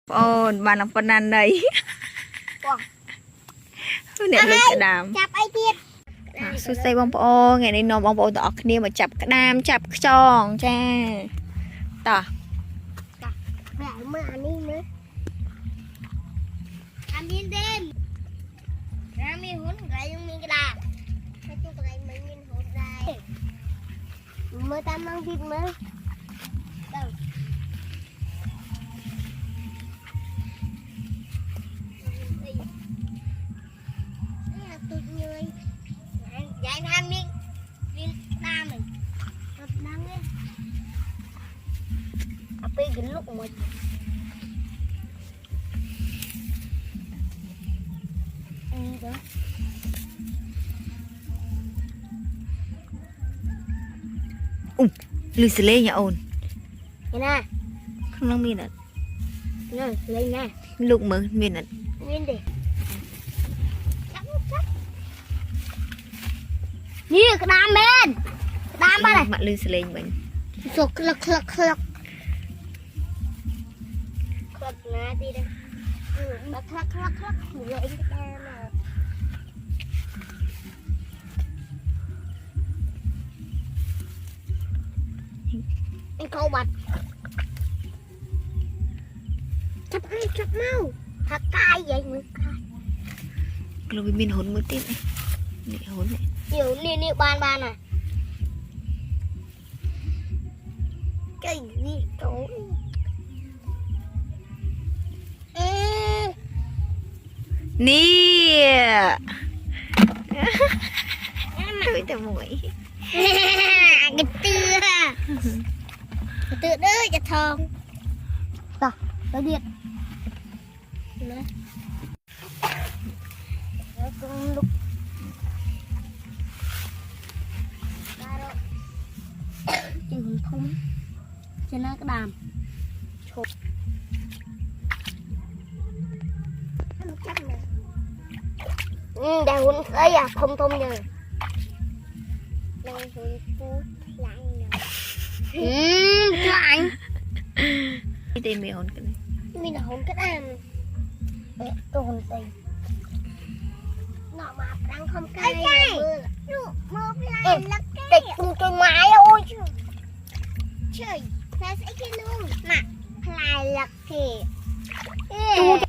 Ôn bạn làm phần ăn đấy. Nè lực cái đàm. Chập ai tiết. Su say bông ô ngày nay nó bông ô tỏ kia mà chập cái đam chập cái tròn cha. Tỏ. Lại mà anh đi nữa. Anh đi đêm. Ra mi hốn cái trong mình cái đà. Cái trong cái mình nhìn hốn dài. Mới ta mang thịt mới. Đâu. Dạy tham đi đi nam mình tập năng ấy à bây cái lúc mà đó lư xì lê nhà ôn cái nè không năng miên ạ rồi lên nè lúc mới miên ạ miên điนี่กระดามเบนดามอะไร mặt lư xì lê mình สกคลักคลักคลักคลักนะดีเลยคลักคลักคลักคลักหูเลยไอ้กระดามอ่ะไอ้เขาบัดจับไอ้จับเมาหักกายใหญ่มือกาย lúc miên hôn mới tít này nị hôn này nhiều nhiều ban ban này cái gì chỗ nè với tờ mũi cái tưa đó cho thon tao nó điện nữa lúc chừng không cho nó cái đàm đang huấn ấy à thông thông nhờ đang huấn phú lạnh nhờ lạnh đi tìm mẹ hôn cái này mình là hôn cái đàm tôi hôn gì nọ mà đang không cây mưa lại là cây cùng cây mái ôi trời nó sẽ kia luôn nè lại là kì chú